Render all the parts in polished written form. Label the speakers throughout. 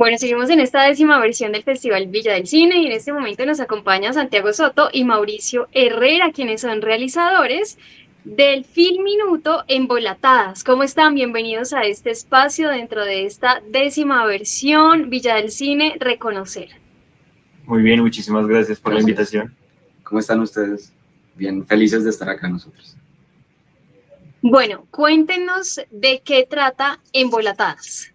Speaker 1: Bueno, seguimos en esta 10ª versión del Festival Villa del Cine y en este momento nos acompaña Santiago Soto y Mauricio Herrera, quienes son realizadores del Film Minuto Embolatadas. ¿Cómo están? Bienvenidos a este espacio dentro de esta 10ª versión Villa del Cine Reconocer.
Speaker 2: Muy bien, muchísimas gracias por la invitación.
Speaker 3: ¿Cómo están ustedes? Bien, felices de estar acá nosotros.
Speaker 1: Bueno, cuéntenos de qué trata Embolatadas.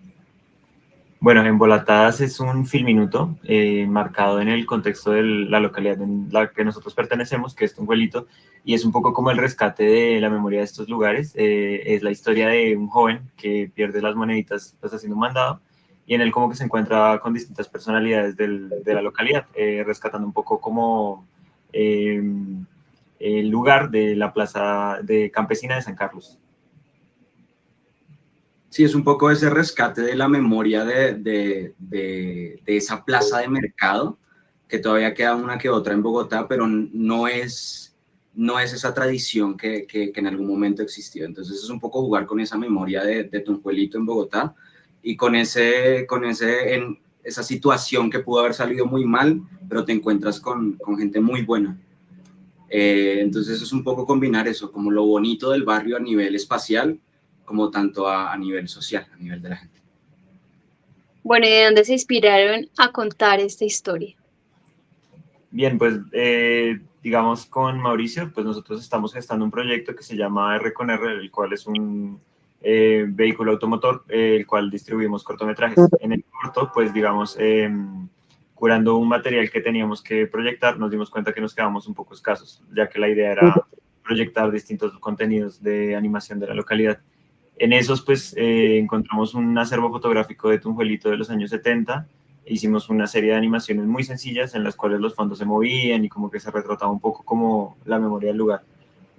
Speaker 2: Bueno, Embolatadas es un filminuto marcado en el contexto de la localidad en la que nosotros pertenecemos, que es Tunjuelito, y es un poco como el rescate de la memoria de estos lugares. Es la historia de un joven que pierde las moneditas pues, haciendo un mandado, y en él como que se encuentra con distintas personalidades de la localidad, rescatando un poco como el lugar de la plaza de campesina de San Carlos.
Speaker 3: Sí, es un poco ese rescate de la memoria de esa plaza de mercado, que todavía queda una que otra en Bogotá, pero no es esa tradición que en algún momento existió. Entonces es un poco jugar con esa memoria de Tunjuelito en Bogotá y con esa situación que pudo haber salido muy mal, pero te encuentras con gente muy buena. Entonces es un poco combinar eso, como lo bonito del barrio a nivel espacial, como tanto a nivel social, a nivel de la gente.
Speaker 1: Bueno, ¿y de dónde se inspiraron a contar esta historia?
Speaker 2: Bien, pues digamos con Mauricio, pues nosotros estamos gestando un proyecto que se llama R con R, el cual es un vehículo automotor, el cual distribuimos cortometrajes. En el corto, pues digamos, curando un material que teníamos que proyectar, nos dimos cuenta que nos quedábamos un poco escasos, ya que la idea era proyectar distintos contenidos de animación de la localidad. En esos, pues, encontramos un acervo fotográfico de Tunjuelito de los años 70. Hicimos una serie de animaciones muy sencillas en las cuales los fondos se movían y como que se retrataba un poco como la memoria del lugar.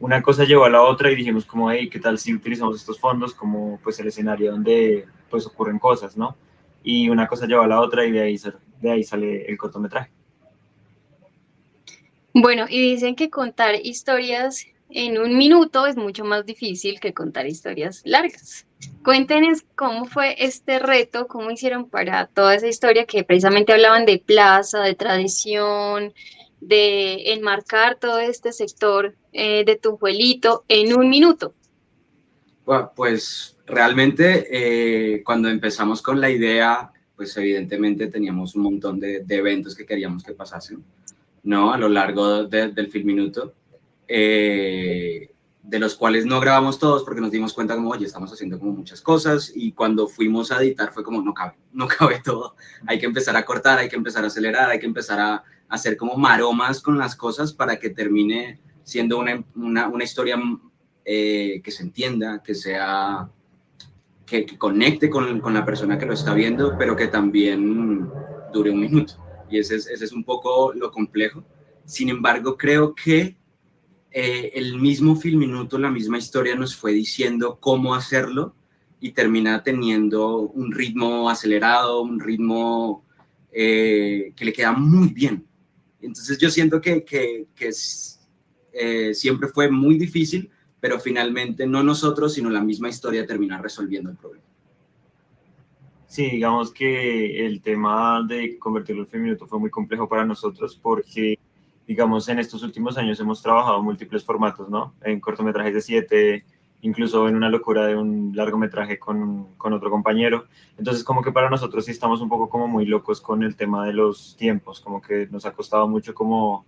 Speaker 2: Una cosa llevó a la otra y dijimos como, hey, ¿qué tal si utilizamos estos fondos como pues el escenario donde pues ocurren cosas, ¿no? Y una cosa llevó a la otra y de ahí sale el cortometraje.
Speaker 1: Bueno, y dicen que contar historias en un minuto es mucho más difícil que contar historias largas. Cuéntenos cómo fue este reto, cómo hicieron para toda esa historia que precisamente hablaban de plaza, de tradición, de enmarcar todo este sector de Tunjuelito en un minuto.
Speaker 3: Bueno, pues realmente cuando empezamos con la idea, pues evidentemente teníamos un montón de eventos que queríamos que pasasen, ¿no? A lo largo del Film Minuto, de los cuales no grabamos todos porque nos dimos cuenta como, oye, estamos haciendo como muchas cosas y cuando fuimos a editar fue como, no cabe todo, hay que empezar a cortar, hay que empezar a acelerar, hay que empezar a hacer como maromas con las cosas para que termine siendo una historia que se entienda, que conecte con la persona que lo está viendo, pero que también dure un minuto. Y ese es un poco lo complejo. Sin embargo, creo que el mismo Film Minuto, la misma historia nos fue diciendo cómo hacerlo y termina teniendo un ritmo acelerado, un ritmo que le queda muy bien. Entonces yo siento que siempre fue muy difícil, pero finalmente no nosotros, sino la misma historia termina resolviendo el problema.
Speaker 2: Sí, digamos que el tema de convertirlo en Filminuto fue muy complejo para nosotros porque, digamos, en estos últimos años hemos trabajado en múltiples formatos, ¿no? En cortometrajes de 7, incluso en una locura de un largometraje con otro compañero. Entonces, como que para nosotros sí estamos un poco como muy locos con el tema de los tiempos, como que nos ha costado mucho como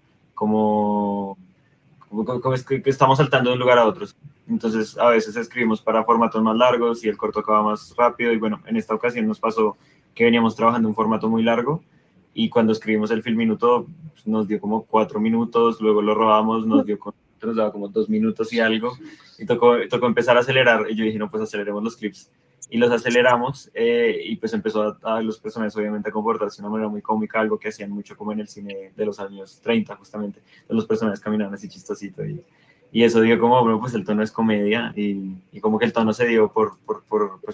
Speaker 2: es que estamos saltando de un lugar a otro. Entonces, a veces escribimos para formatos más largos y el corto acaba más rápido. Y bueno, en esta ocasión nos pasó que veníamos trabajando un formato muy largo y cuando escribimos el film minuto pues, nos dio como 4 minutos, luego lo robamos, nos daba como 2 minutos y algo y tocó empezar a acelerar y yo dije, no, pues aceleremos los clips y los aceleramos y pues empezó a los personajes obviamente a comportarse de una manera muy cómica, algo que hacían mucho como en el cine de los años 30 justamente, de los personajes caminaban así chistosito y eso dio como, bueno, pues el tono es comedia y como que el tono se dio pues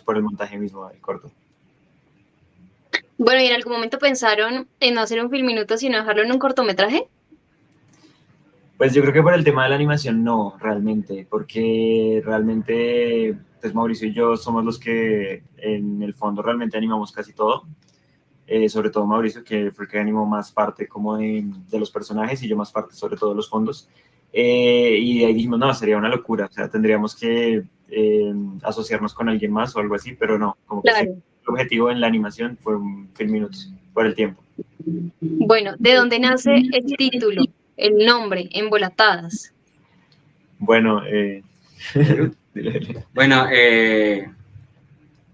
Speaker 2: por el montaje mismo del corto.
Speaker 1: Bueno, ¿y en algún momento pensaron en no hacer un film minuto, sino dejarlo en un cortometraje?
Speaker 2: Pues yo creo que por el tema de la animación no, realmente, porque realmente pues Mauricio y yo somos los que en el fondo realmente animamos casi todo. sobre todo Mauricio, que fue el que animó más parte como de los personajes y yo más parte sobre todo de los fondos. Y de ahí dijimos, no, sería una locura, o sea, tendríamos que asociarnos con alguien más o algo así, pero no, como que sí,
Speaker 1: Claro.
Speaker 2: el objetivo en la animación fue Film Minutos, por el tiempo.
Speaker 1: Bueno, ¿de dónde nace el título, el nombre, Embolatadas?
Speaker 2: Bueno,
Speaker 3: Bueno,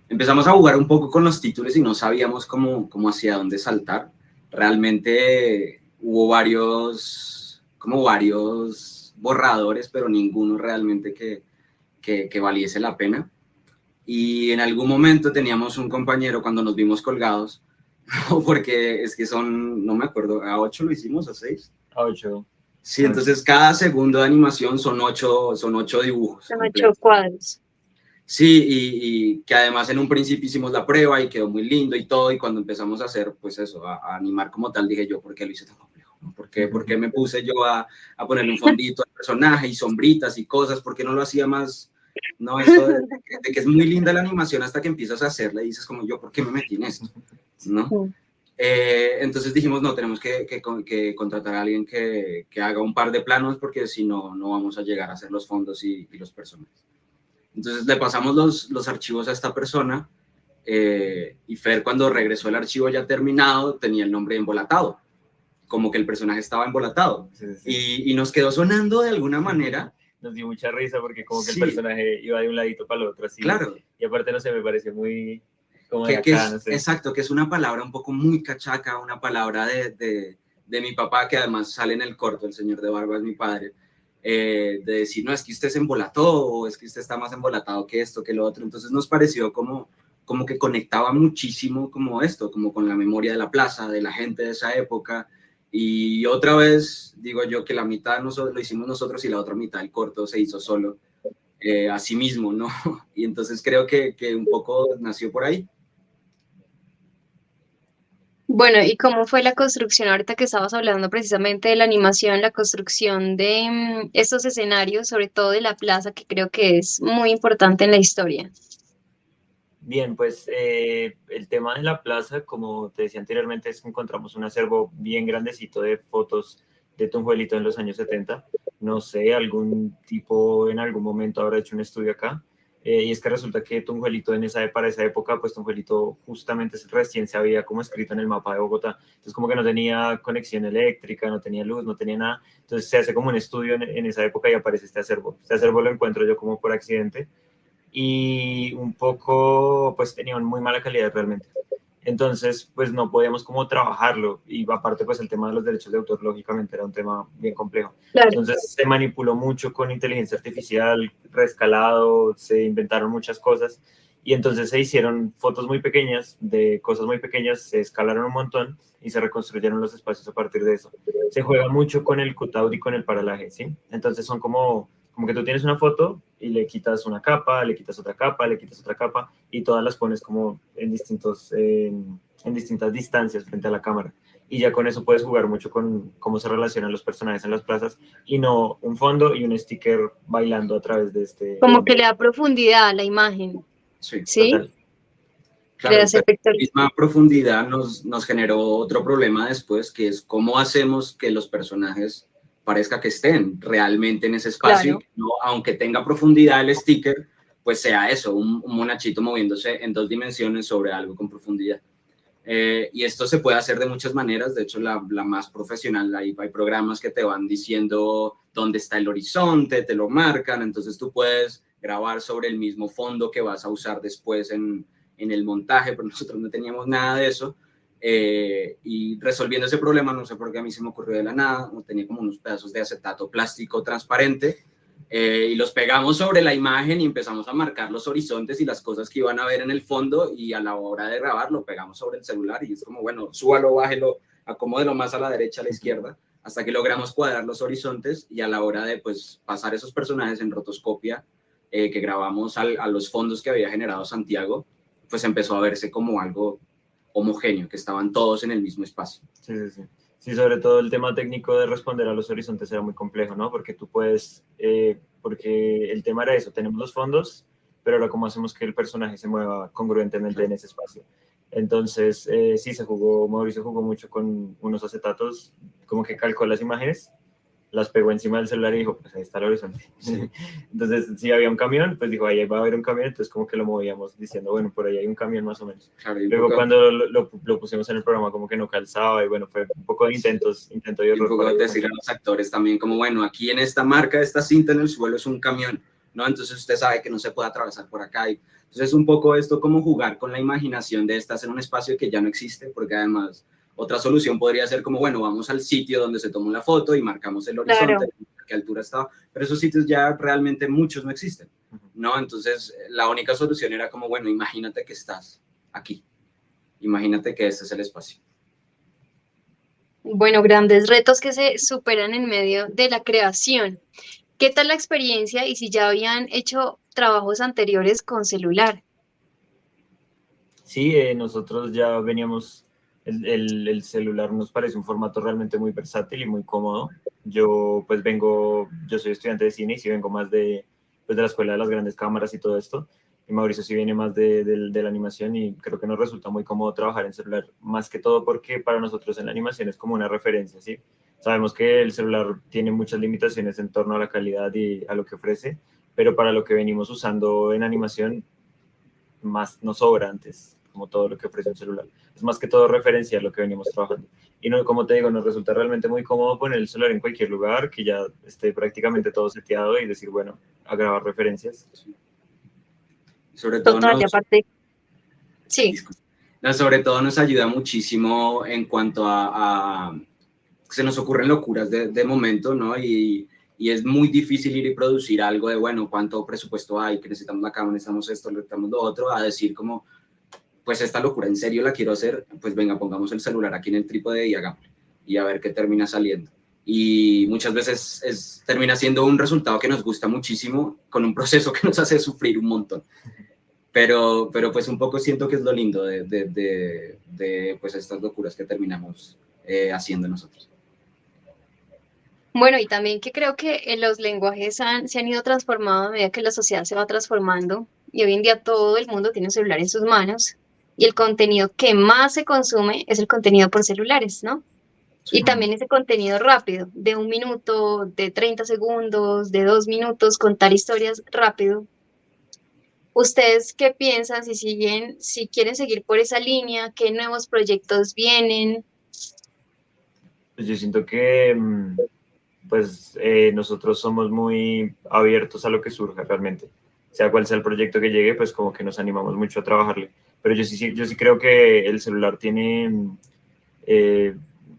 Speaker 3: empezamos a jugar un poco con los títulos y no sabíamos cómo hacia dónde saltar. Realmente hubo varios borradores, pero ninguno realmente que valiese la pena. Y en algún momento teníamos un compañero cuando nos vimos colgados, porque es que no me acuerdo, ¿a 8 lo hicimos? ¿A 6?
Speaker 2: a 8.
Speaker 3: Sí, entonces cada segundo de animación son 8 dibujos.
Speaker 1: Son 8
Speaker 3: completos.
Speaker 1: cuadros.
Speaker 3: Sí, y que además en un principio hicimos la prueba y quedó muy lindo y todo, y cuando empezamos a hacer, pues eso, a animar como tal, dije yo, ¿por qué lo hice tan complejo? ¿No? ¿Por qué me puse yo a ponerle un fondito al personaje y sombritas y cosas? ¿Por qué no lo hacía más? No, esto de que es muy linda la animación hasta que empiezas a hacerla y dices como yo, ¿por qué me metí en esto? ¿No? Entonces dijimos, no, tenemos que contratar a alguien que haga un par de planos porque si no, no vamos a llegar a hacer los fondos y los personajes. Entonces le pasamos los archivos a esta persona y Fer, cuando regresó el archivo ya terminado, tenía el nombre embolatado, como que el personaje estaba embolatado.
Speaker 2: Sí.
Speaker 3: Y nos quedó sonando de alguna manera.
Speaker 2: Nos dio mucha risa porque como que
Speaker 3: Sí.
Speaker 2: el personaje iba de un ladito para el otro, así.
Speaker 3: Claro.
Speaker 2: Y aparte, no sé, me pareció muy como de acá, no sé.
Speaker 3: Exacto, que es una palabra un poco muy cachaca, una palabra de mi papá, que además sale en el corto, el señor de barba es mi padre. De decir, no, es que usted se embolató, o es que usted está más embolatado que esto, que lo otro. Entonces nos pareció como que conectaba muchísimo como esto, como con la memoria de la plaza, de la gente de esa época. Y otra vez, digo yo, que la mitad lo hicimos nosotros y la otra mitad del corto se hizo solo, a sí mismo, ¿no? Y entonces creo que un poco nació por ahí.
Speaker 1: Bueno, ¿y cómo fue la construcción ahorita que estabas hablando precisamente de la animación, la construcción de estos escenarios, sobre todo de la plaza, que creo que es muy importante en la historia?
Speaker 2: Bien, pues el tema de la plaza, como te decía anteriormente, es que encontramos un acervo bien grandecito de fotos de Tunjuelito en los años 70. No sé, algún tipo en algún momento habrá hecho un estudio acá. Y es que resulta que Tunjuelito para esa época, pues Tunjuelito justamente recién se había como escrito en el mapa de Bogotá. Entonces como que no tenía conexión eléctrica, no tenía luz, no tenía nada. Entonces se hace como un estudio en esa época y aparece este acervo. Este acervo lo encuentro yo como por accidente y un poco, pues tenían muy mala calidad realmente. Entonces, pues no podíamos como trabajarlo y aparte, pues el tema de los derechos de autor, lógicamente, era un tema bien complejo.
Speaker 1: Claro.
Speaker 2: Entonces se manipuló mucho con inteligencia artificial, reescalado, se inventaron muchas cosas y entonces se hicieron fotos muy pequeñas de cosas muy pequeñas, se escalaron un montón y se reconstruyeron los espacios a partir de eso. Se juega mucho con el cutout y con el paralaje, ¿sí? Entonces son como que tú tienes una foto y le quitas una capa, le quitas otra capa, le quitas otra capa y todas las pones como en distintas distancias frente a la cámara. Y ya con eso puedes jugar mucho con cómo se relacionan los personajes en las plazas y no un fondo y un sticker bailando a través de este...
Speaker 1: Como que le da profundidad a la imagen.
Speaker 3: Sí,
Speaker 1: ¿Sí?
Speaker 2: Total.
Speaker 1: Claro,
Speaker 3: pero la misma profundidad nos generó otro problema después, que es cómo hacemos que los personajes parezca que estén realmente en ese espacio,
Speaker 1: claro.
Speaker 3: y no, aunque tenga profundidad el sticker, pues sea eso, un monachito moviéndose en 2 dimensiones sobre algo con profundidad. Y esto se puede hacer de muchas maneras, de hecho la más profesional, hay programas que te van diciendo dónde está el horizonte, te lo marcan, entonces tú puedes grabar sobre el mismo fondo que vas a usar después en el montaje, pero nosotros no teníamos nada de eso. Y resolviendo ese problema, no sé por qué a mí se me ocurrió de la nada, tenía como unos pedazos de acetato plástico transparente, y los pegamos sobre la imagen y empezamos a marcar los horizontes y las cosas que iban a ver en el fondo, y a la hora de grabar lo pegamos sobre el celular y es como, bueno, súbalo, bájelo, acomódelo más a la derecha, a la izquierda, hasta que logramos cuadrar los horizontes, y a la hora de pues pasar esos personajes en rotoscopia, que grabamos a los fondos que había generado Santiago, pues empezó a verse como algo homogéneo, que estaban todos en el mismo espacio.
Speaker 2: Sí, sí, sí. Sí, sobre todo el tema técnico de responder a los horizontes era muy complejo, ¿no? Porque tú puedes, porque el tema era eso, tenemos los fondos, pero ahora cómo hacemos que el personaje se mueva congruentemente en ese espacio. Entonces, sí, Mauricio jugó mucho con unos acetatos, como que calcó las imágenes, las pegó encima del celular y dijo, pues ahí está el horizonte. Sí. Entonces, si había un camión, pues dijo, ahí va a haber un camión, entonces como que lo movíamos diciendo, bueno, por ahí hay un camión más o menos. Claro, luego poco, cuando lo pusimos en el programa como que no calzaba y bueno, fue un poco de intento y error.
Speaker 3: Un poco decir a los actores también como, bueno, aquí en esta marca, esta cinta en el suelo es un camión, ¿no? Entonces usted sabe que no se puede atravesar por acá. Entonces un poco esto como jugar con la imaginación de estar en un espacio que ya no existe, porque además otra solución podría ser como, bueno, vamos al sitio donde se tomó la foto y marcamos el horizonte, claro, a qué altura estaba, pero esos sitios ya realmente muchos no existen, ¿no? Entonces la única solución era como, bueno, imagínate que estás aquí, imagínate que este es el espacio.
Speaker 1: Bueno, grandes retos que se superan en medio de la creación. ¿Qué tal la experiencia y si ya habían hecho trabajos anteriores con celular?
Speaker 2: Sí, nosotros ya veníamos, el celular nos parece un formato realmente muy versátil y muy cómodo. Yo soy estudiante de cine y sí vengo más pues de la escuela de las grandes cámaras y todo esto. Y Mauricio sí viene más de la animación y creo que nos resulta muy cómodo trabajar en celular, más que todo porque para nosotros en la animación es como una referencia, ¿sí? Sabemos que el celular tiene muchas limitaciones en torno a la calidad y a lo que ofrece, pero para lo que venimos usando en animación, más nos sobra antes, como todo lo que ofrece un celular. Es más que todo referencia a lo que venimos trabajando. Y no, como te digo, nos resulta realmente muy cómodo poner el celular en cualquier lugar, que ya esté prácticamente todo seteado y decir, bueno, a grabar referencias.
Speaker 3: Sobre todo
Speaker 1: total, y aparte, sí.
Speaker 3: No, sobre todo nos ayuda muchísimo en cuanto a se nos ocurren locuras de momento, ¿no? Y es muy difícil ir y producir algo de, bueno, cuánto presupuesto hay, que necesitamos la cámara, necesitamos esto, necesitamos lo otro, a decir como, pues esta locura en serio la quiero hacer, pues venga, pongamos el celular aquí en el trípode y hagámoslo, y a ver qué termina saliendo. Y muchas veces termina siendo un resultado que nos gusta muchísimo, con un proceso que nos hace sufrir un montón. Pero pues un poco siento que es lo lindo de pues estas locuras que terminamos haciendo nosotros.
Speaker 1: Bueno, y también que creo que los lenguajes se han ido transformando a medida que la sociedad se va transformando y hoy en día todo el mundo tiene un celular en sus manos y el contenido que más se consume es el contenido por celulares, ¿no? Sí. Y también ese contenido rápido, de 1 minuto, de 30 segundos, de 2 minutos, contar historias rápido. ¿Ustedes qué piensan? Si quieren seguir por esa línea, ¿qué nuevos proyectos vienen?
Speaker 2: Pues yo siento que nosotros somos muy abiertos a lo que surja realmente. Sea cual sea el proyecto que llegue, pues como que nos animamos mucho a trabajarle. Pero yo sí creo que el celular tiene,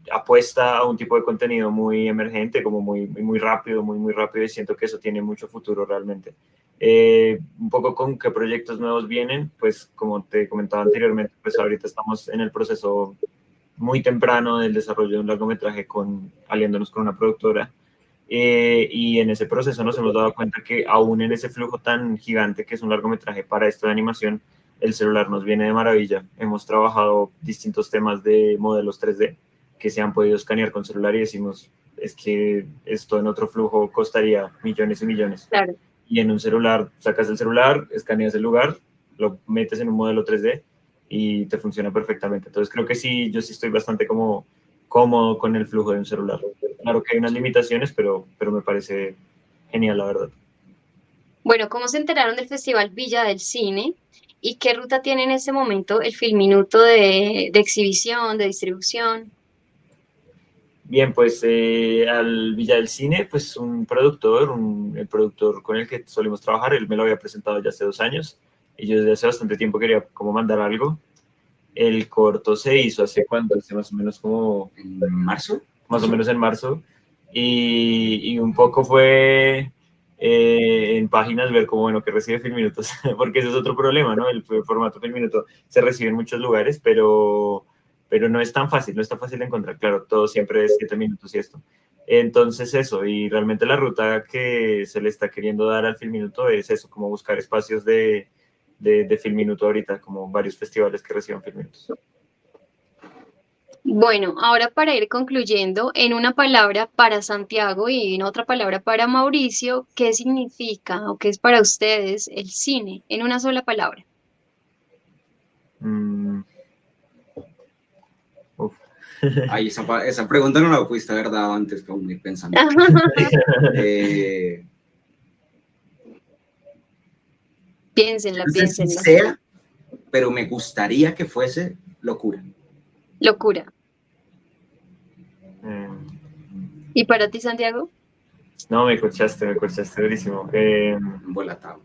Speaker 2: apuesta a un tipo de contenido muy emergente, como muy rápido, muy rápido, y siento que eso tiene mucho futuro realmente. Un poco con qué proyectos nuevos vienen, pues como te comentaba anteriormente, pues ahorita estamos en el proceso muy temprano del desarrollo de un largometraje aliándonos con una productora. Y en ese proceso nos hemos dado cuenta que aún en ese flujo tan gigante que es un largometraje para esto de animación, el celular nos viene de maravilla. Hemos trabajado distintos temas de modelos 3D que se han podido escanear con celular y decimos, es que esto en otro flujo costaría millones y millones.
Speaker 1: Claro.
Speaker 2: Y en un celular, sacas el celular, escaneas el lugar, lo metes en un modelo 3D y te funciona perfectamente. Entonces creo que sí, yo sí estoy bastante como cómodo con el flujo de un celular. Claro que hay unas limitaciones, pero me parece genial, la verdad.
Speaker 1: Bueno, ¿cómo se enteraron del Festival Villa del Cine? ¿Y qué ruta tiene en este momento el Filminuto de exhibición, de distribución?
Speaker 2: Bien, pues al Villa del Cine, pues el productor con el que solemos trabajar, él me lo había presentado ya hace 2 años y yo desde hace bastante tiempo quería como mandar algo. El corto se hizo hace cuánto, hace más o menos como
Speaker 3: en marzo,
Speaker 2: más o menos en marzo, y un poco fue en páginas ver como, bueno, que recibe Filminutos, porque ese es otro problema, ¿no? El formato Filminuto se recibe en muchos lugares, pero no es tan fácil, no es tan fácil de encontrar, claro, todo siempre es 7 minutos y esto. Entonces eso, y realmente la ruta que se le está queriendo dar al Filminuto es eso, como buscar espacios de Filminuto ahorita, como varios festivales que reciban Filminutos.
Speaker 1: Bueno, ahora para ir concluyendo, en una palabra para Santiago y en otra palabra para Mauricio, ¿qué significa o qué es para ustedes el cine? En una sola palabra.
Speaker 3: Ay, esa pregunta no la pudiste haber dado antes, para ir pensando.
Speaker 1: Piénsenla,
Speaker 3: No sé si
Speaker 1: piénsenla.
Speaker 3: sea, pero me gustaría que fuese locura.
Speaker 1: Locura.
Speaker 2: Mm,
Speaker 1: ¿Y para ti, Santiago?
Speaker 2: No, me corchaste durísimo.
Speaker 3: Embolatado.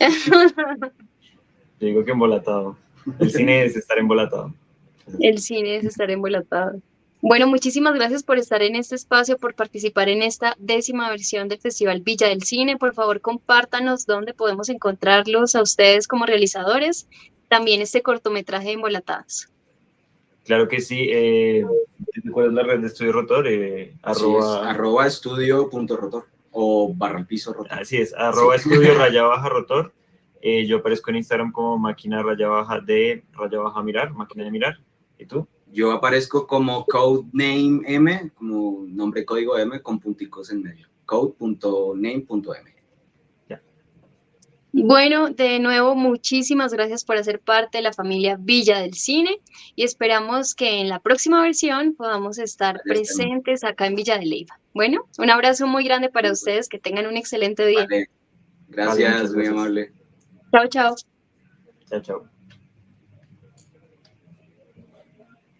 Speaker 2: Yo digo que embolatado. El cine es estar embolatado.
Speaker 1: El cine es estar embolatado. Bueno, muchísimas gracias por estar en este espacio, por participar en esta 10ª versión del Festival Villa del Cine. Por favor, compártanos dónde podemos encontrarlos a ustedes como realizadores. También este cortometraje de Embolatadas.
Speaker 2: Claro que sí. ¿Cuál es la red de Estudio Rotor?
Speaker 3: Así es, @estudio.rotor o _rotor.
Speaker 2: Así es,
Speaker 3: Sí.
Speaker 2: @estudio_rotor. Yo aparezco en Instagram como máquina _mirar, máquina de mirar. ¿Y tú?
Speaker 3: Yo aparezco como codename M, como nombre código M con punticos en medio. code.name.m.
Speaker 1: Bueno, de nuevo, muchísimas gracias por hacer parte de la familia Villa del Cine y esperamos que en la próxima versión podamos estar presentes acá en Villa de Leyva. Bueno, un abrazo muy grande para ustedes, que tengan un excelente día.
Speaker 3: Vale.
Speaker 2: Vale,
Speaker 3: Gracias,
Speaker 2: muchas
Speaker 3: muy
Speaker 2: gracias.
Speaker 3: amable.
Speaker 1: Chao, chao.
Speaker 2: Chao, chao.